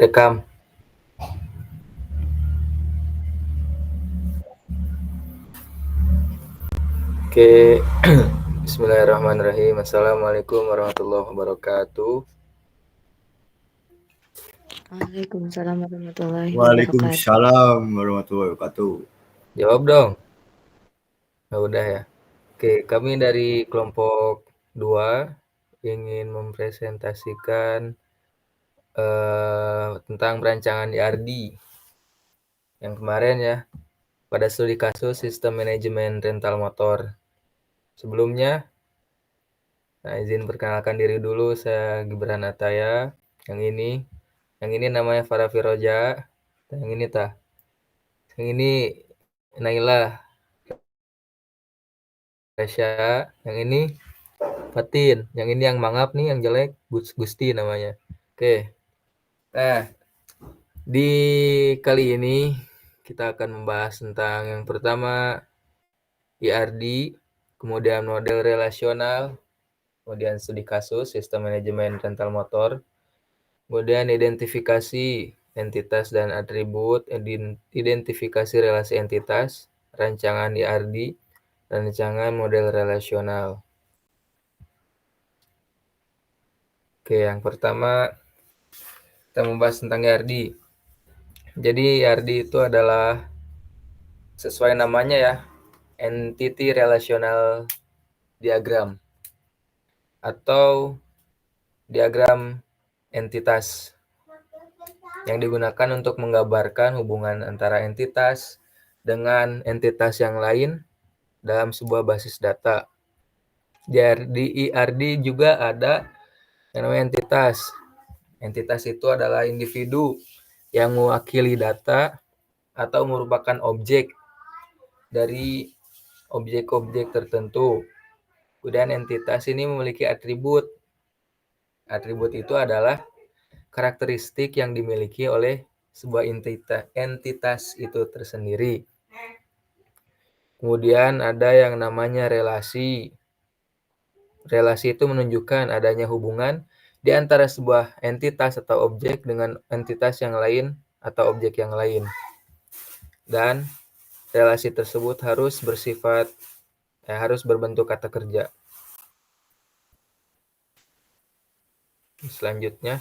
Rekam. Oke. Bismillahirrahmanirrahim. Assalamualaikum warahmatullahi wabarakatuh. Waalaikumsalam warahmatullahi wabarakatuh. Waalaikumsalam warahmatullahi wabarakatuh. Jawab dong. Nah, udah ya. Oke, kami dari kelompok 2 ingin mempresentasikan tentang perancangan IRD yang kemarin ya, pada studi kasus sistem manajemen rental motor. Sebelumnya, izin perkenalkan diri dulu, saya Gibran Ataya. Yang ini namanya Farah Firoja. Yang ini Yang ini Naila Resya. Yang ini Fatin. Yang ini yang mangap nih, yang jelek, Gusti namanya. Oke. Nah, di kali ini kita akan membahas tentang yang pertama IRD, kemudian model relasional, kemudian studi kasus, sistem manajemen rental motor, kemudian identifikasi entitas dan atribut, identifikasi relasi entitas, rancangan IRD, rancangan model relasional. Oke, yang pertama kita membahas tentang IRD. Jadi IRD itu adalah sesuai namanya ya, Entity Relational Diagram atau diagram entitas yang digunakan untuk menggambarkan hubungan antara entitas dengan entitas yang lain dalam sebuah basis data. Di IRD juga ada yang namanya entitas. Entitas itu adalah individu yang mewakili data atau merupakan objek dari objek-objek tertentu. Kemudian entitas ini memiliki atribut. Atribut itu adalah karakteristik yang dimiliki oleh sebuah entitas itu tersendiri. Kemudian ada yang namanya relasi. Relasi itu menunjukkan adanya hubungan di antara sebuah entitas atau objek dengan entitas yang lain atau objek yang lain. Dan relasi tersebut harus berbentuk kata kerja. Selanjutnya,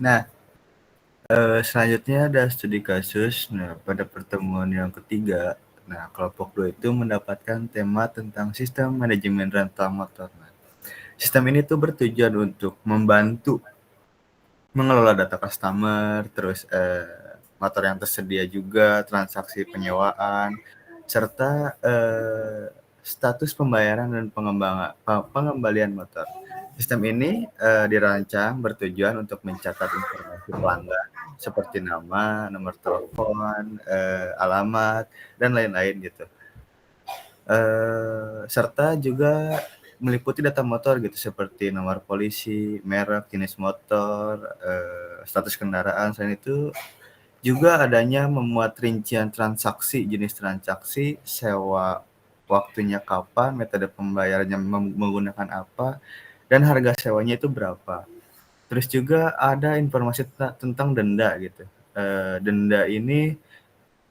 Nah, selanjutnya ada studi kasus. Nah, pada pertemuan yang ketiga, kelompok 2 itu mendapatkan tema tentang sistem manajemen rental motor. Sistem ini tuh bertujuan untuk membantu mengelola data customer, terus motor yang tersedia juga, transaksi penyewaan, serta status pembayaran dan pengembalian motor. Sistem ini dirancang bertujuan untuk mencatat informasi pelanggan seperti nama, nomor telepon, alamat, dan lain-lain gitu. Serta juga meliputi data motor gitu seperti nomor polisi, merek, jenis motor, status kendaraan. Selain itu juga adanya memuat rincian transaksi, jenis transaksi, sewa waktunya kapan, metode pembayarannya menggunakan apa, dan harga sewanya itu berapa. Terus juga ada informasi tentang denda gitu. Denda ini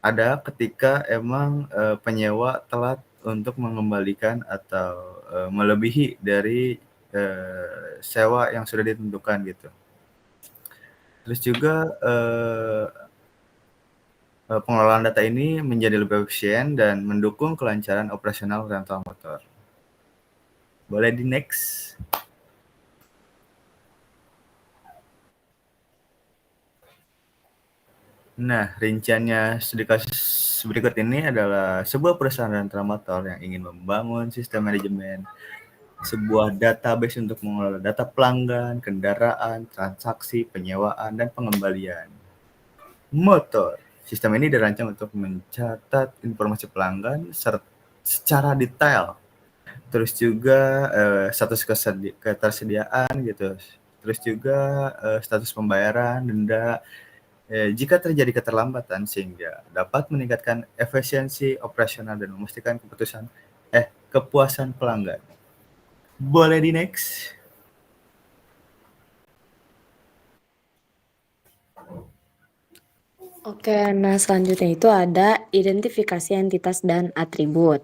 ada ketika emang penyewa telat untuk mengembalikan atau melebihi dari sewa yang sudah ditentukan gitu. Terus juga pengelolaan data ini menjadi lebih efisien dan mendukung kelancaran operasional rental motor. Boleh di next. Nah, rinciannya studi kasus berikut ini adalah sebuah perusahaan rental motor yang ingin membangun sistem manajemen sebuah database untuk mengelola data pelanggan, kendaraan, transaksi, penyewaan, dan pengembalian motor. Sistem ini dirancang untuk mencatat informasi pelanggan secara detail. Terus juga status ketersediaan gitu. Terus juga status pembayaran, denda, jika terjadi keterlambatan sehingga dapat meningkatkan efisiensi operasional dan memastikan kepuasan pelanggan. Boleh di next. Oke, nah selanjutnya itu ada identifikasi entitas dan atribut.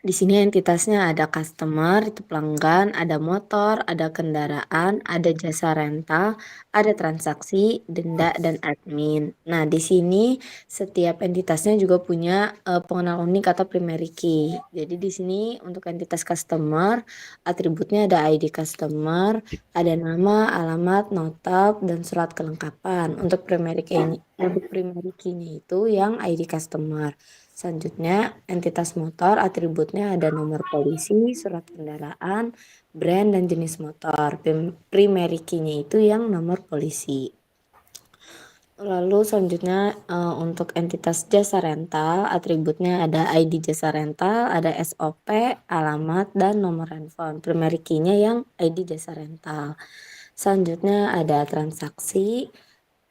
Di sini entitasnya ada customer, itu pelanggan, ada motor, ada kendaraan, ada jasa rental, ada transaksi, denda, dan admin. Nah, di sini setiap entitasnya juga punya pengenal unik atau primary key. Jadi di sini untuk entitas customer, atributnya ada ID customer, ada nama, alamat, notab, dan surat kelengkapan. Untuk primary key-nya itu yang ID customer. Selanjutnya, entitas motor, atributnya ada nomor polisi, surat kendaraan, brand, dan jenis motor. Primary key-nya itu yang nomor polisi. Lalu selanjutnya untuk entitas jasa rental, atributnya ada ID jasa rental, ada SOP, alamat, dan nomor handphone. Primary key-nya yang ID jasa rental. Selanjutnya ada transaksi.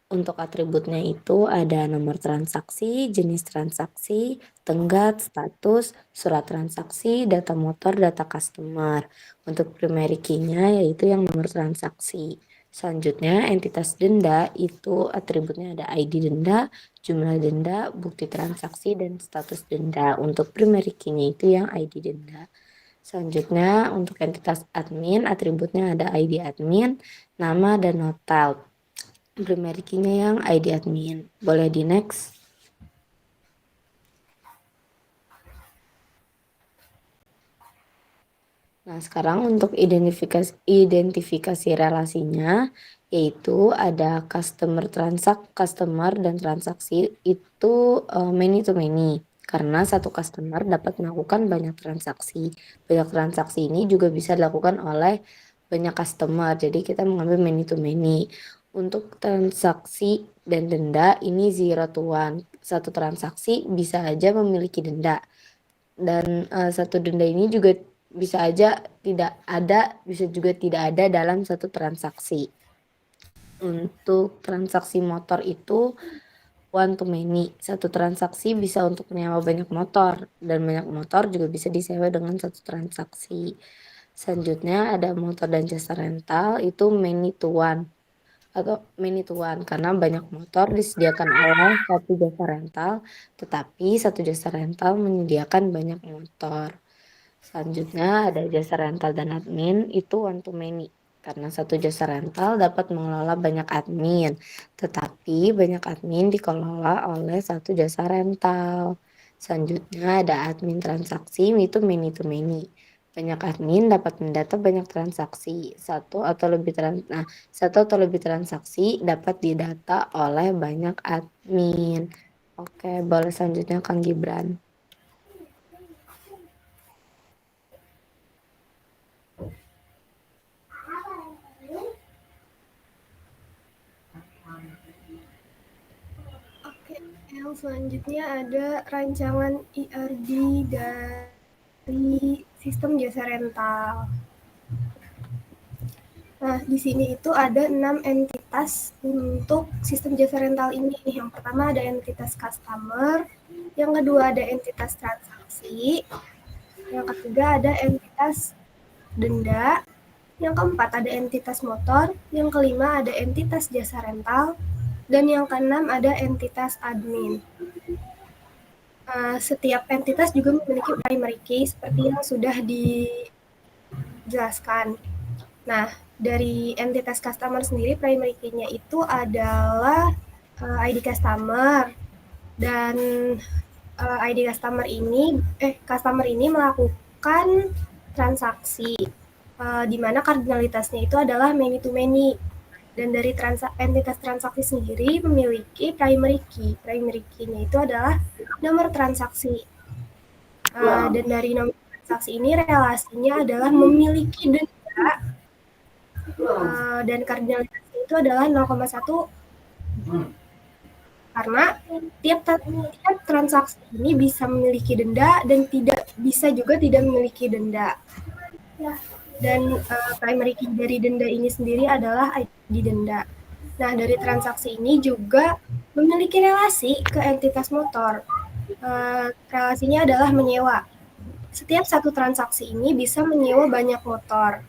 Untuk atributnya itu ada nomor transaksi, jenis transaksi, tenggat, status, surat transaksi, data motor, data customer. Untuk primary key-nya yaitu yang nomor transaksi. Selanjutnya entitas denda itu atributnya ada ID denda, jumlah denda, bukti transaksi, dan status denda. Untuk primary key-nya itu yang ID denda. Selanjutnya untuk entitas admin atributnya ada ID admin, nama, dan notal. Primary key-nya yang ID admin. Boleh di next. Nah, sekarang untuk identifikasi relasinya yaitu ada customer dan transaksi itu many to many. Karena satu customer dapat melakukan banyak transaksi. Banyak transaksi ini juga bisa dilakukan oleh banyak customer. Jadi kita mengambil many to many. Untuk transaksi dan denda ini 0 to 1. Satu transaksi bisa aja memiliki denda. Dan satu denda ini juga bisa aja tidak ada, bisa juga tidak ada dalam satu transaksi. Untuk transaksi motor itu one to many. Satu transaksi bisa untuk menyewa banyak motor. Dan banyak motor juga bisa disewa dengan satu transaksi. Selanjutnya ada motor dan jasa rental itu many to one atau many to one karena banyak motor disediakan oleh satu jasa rental, tetapi satu jasa rental menyediakan banyak motor. Selanjutnya ada jasa rental dan admin itu one to many karena satu jasa rental dapat mengelola banyak admin, tetapi banyak admin dikelola oleh satu jasa rental. Selanjutnya ada admin transaksi itu many to many. Banyak admin dapat mendata banyak transaksi. Satu atau lebih transaksi dapat didata oleh banyak admin. Oke, boleh selanjutnya Kang Gibran. Oke, yang selanjutnya ada rancangan IRD dari sistem jasa rental. Nah, di sini itu ada 6 entitas untuk sistem jasa rental ini. Yang pertama ada entitas customer, yang kedua ada entitas transaksi, yang ketiga ada entitas denda, yang keempat ada entitas motor, yang kelima ada entitas jasa rental, dan yang keenam ada entitas admin. Setiap entitas juga memiliki primary key seperti yang sudah dijelaskan. Nah, dari entitas customer sendiri primary key-nya itu adalah ID customer dan ID customer ini melakukan transaksi, di mana kardinalitasnya itu adalah many to many. Dan dari entitas transaksi sendiri memiliki primary key. Primary key-nya itu adalah nomor transaksi. Dan dari nomor transaksi ini relasinya adalah memiliki denda, dan kardinalitasnya itu adalah 0,1, karena tiap transaksi ini bisa memiliki denda dan bisa juga tidak memiliki denda. Dan primary key dari denda ini sendiri adalah ID denda. Nah, dari transaksi ini juga memiliki relasi ke entitas motor. Relasinya adalah menyewa. Setiap satu transaksi ini bisa menyewa banyak motor.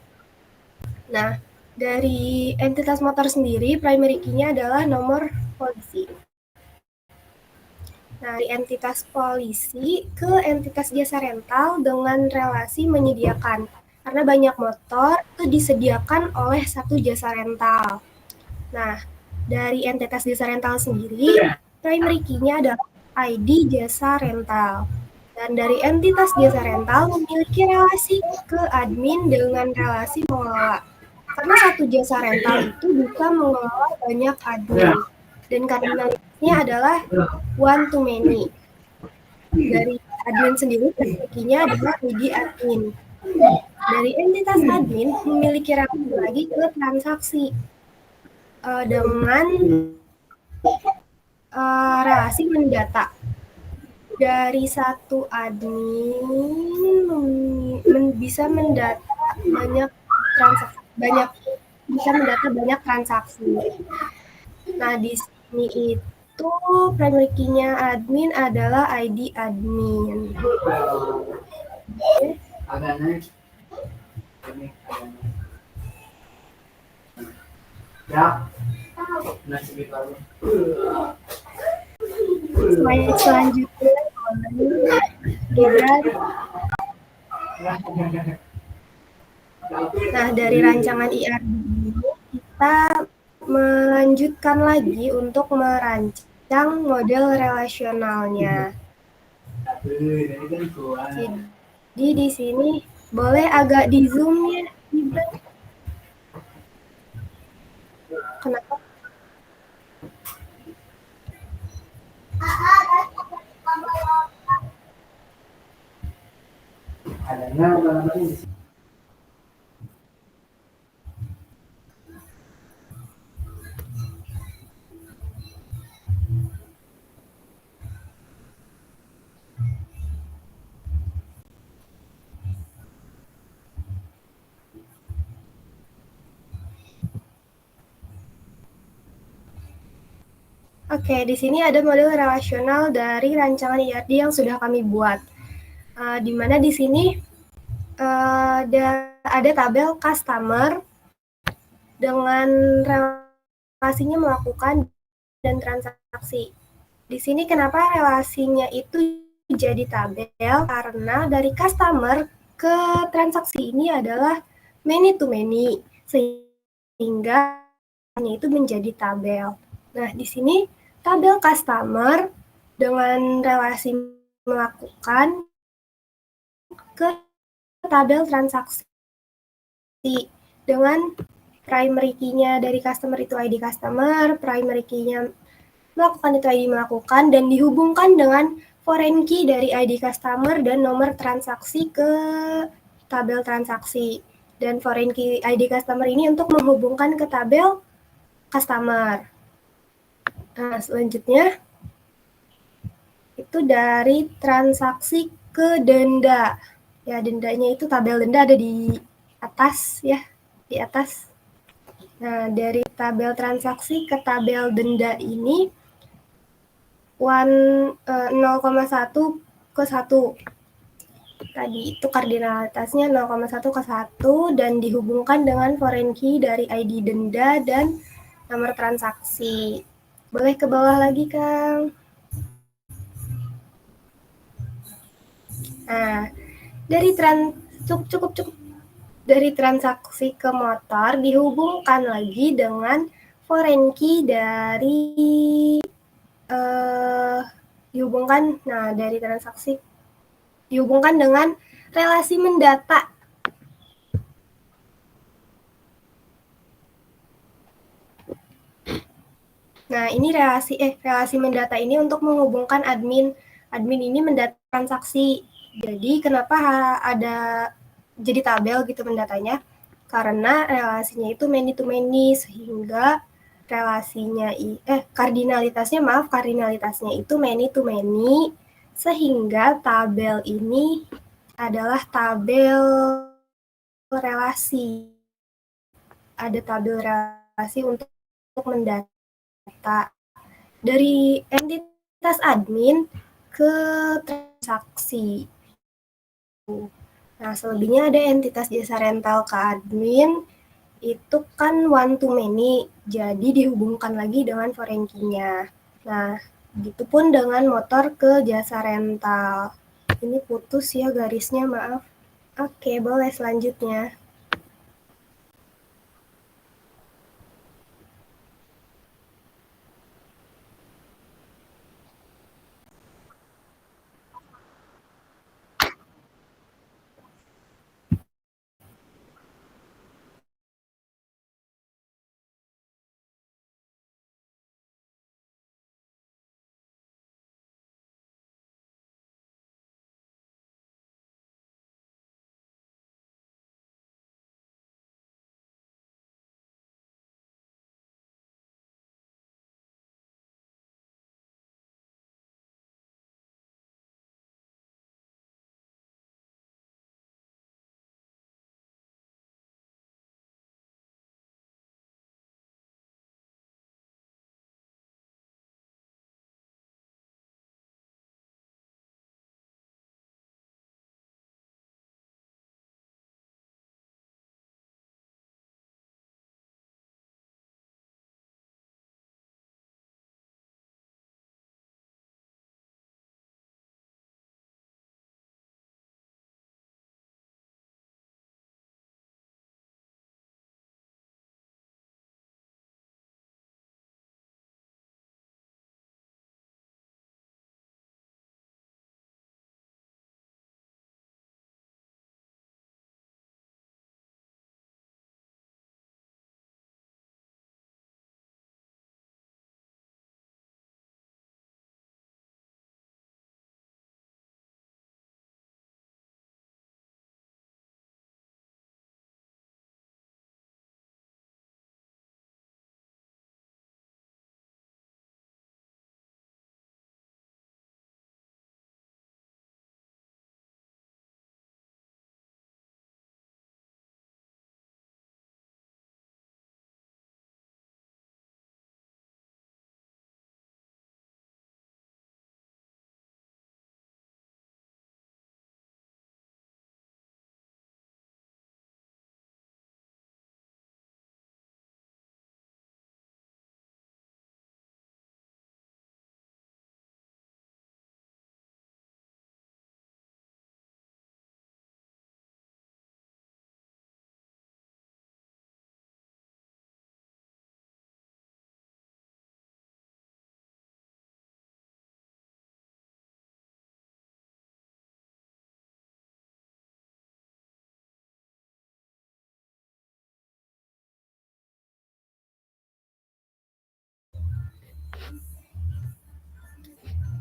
Nah, dari entitas motor sendiri, primary key-nya adalah nomor polisi. Nah, dari entitas polisi ke entitas jasa rental dengan relasi menyediakan. Karena banyak motor itu disediakan oleh satu jasa rental. Nah, dari entitas jasa rental sendiri, primary key-nya adalah ID jasa rental. Dan dari entitas jasa rental memiliki relasi ke admin dengan relasi mengelola. Karena satu jasa rental itu bisa mengelola banyak admin. Dan kardinalitasnya adalah one to many. Dari admin sendiri, primary key-nya adalah ID admin. Dari entitas admin memiliki relasi lagi ke transaksi dengan relasi mendata. Dari satu admin bisa mendata banyak transaksi, bisa mendata banyak transaksi. Nah, di sini itu primary key-nya admin adalah ID admin. Slide selanjutnya, Gibran. Nah, dari rancangan IRD ini kita melanjutkan lagi untuk merancang model relasionalnya. Jadi di sini boleh agak di zoom ya, Gibran. Kenapa? Oke, di sini ada model relasional dari rancangan IRD yang sudah kami buat. Di mana di sini ada tabel customer dengan relasinya melakukan dan transaksi. Di sini kenapa relasinya itu jadi tabel? Karena dari customer ke transaksi ini adalah many to many, sehingga itu menjadi tabel. Nah, di sini tabel customer dengan relasi melakukan ke tabel transaksi dengan primary key-nya dari customer itu ID customer, primary key-nya melakukan itu ID melakukan, dan dihubungkan dengan foreign key dari ID customer dan nomor transaksi ke tabel transaksi. Dan foreign key ID customer ini untuk menghubungkan ke tabel customer. Nah, selanjutnya itu dari transaksi ke denda. Ya, dendanya itu tabel denda ada di atas ya, di atas. Nah, dari tabel transaksi ke tabel denda ini 0,1 ke 1. Tadi itu kardinalitasnya 0,1 ke 1 dan dihubungkan dengan foreign key dari ID denda dan nomor transaksi. Boleh ke bawah lagi, Kang. Nah, dari cukup. Dari transaksi ke motor dihubungkan lagi dengan foreign key dari dihubungkan. Nah, dari transaksi dihubungkan dengan relasi mendata Nah, ini relasi mendata ini untuk menghubungkan admin. Admin ini mendata transaksi. Jadi kenapa ada jadi tabel gitu mendatanya? Karena relasinya itu many to many, sehingga kardinalitasnya itu many to many, sehingga tabel ini adalah tabel relasi. Ada tabel relasi untuk mendata dari entitas admin ke transaksi. Nah, selebihnya ada entitas jasa rental ke admin, itu kan one to many, jadi dihubungkan lagi dengan foreign key-nya. Nah, begitupun dengan motor ke jasa rental. Ini putus ya garisnya, maaf. Oke, boleh selanjutnya.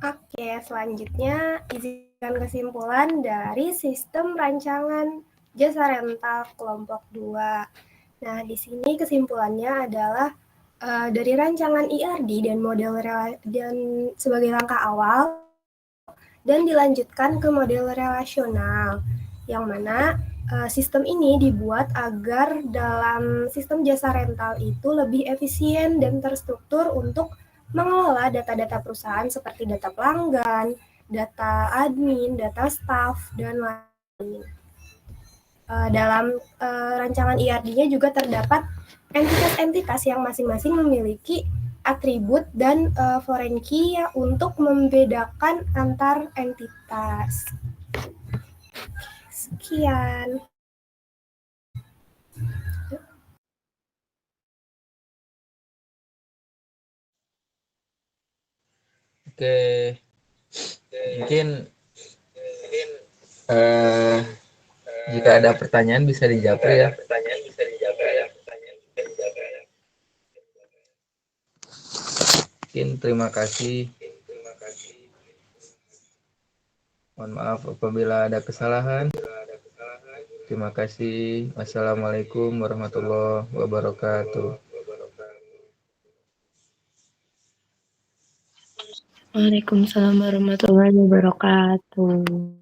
Oke, selanjutnya izinkan kesimpulan dari sistem rancangan jasa rental kelompok 2. Nah, di sini kesimpulannya adalah dari rancangan IRD dan model dan sebagai langkah awal dan dilanjutkan ke model relasional, yang mana sistem ini dibuat agar dalam sistem jasa rental itu lebih efisien dan terstruktur untuk mengelola data-data perusahaan seperti data pelanggan, data admin, data staff, dan lain-lain. Dalam rancangan IRD-nya juga terdapat entitas-entitas yang masing-masing memiliki atribut dan foreign key ya, untuk membedakan antar entitas. Sekian. Oke, mungkin eh, jika ada pertanyaan bisa dijawab ya. Mungkin terima kasih. Mohon maaf apabila ada kesalahan. Terima kasih. Wassalamualaikum warahmatullahi wabarakatuh. Waalaikumsalam warahmatullahi wabarakatuh.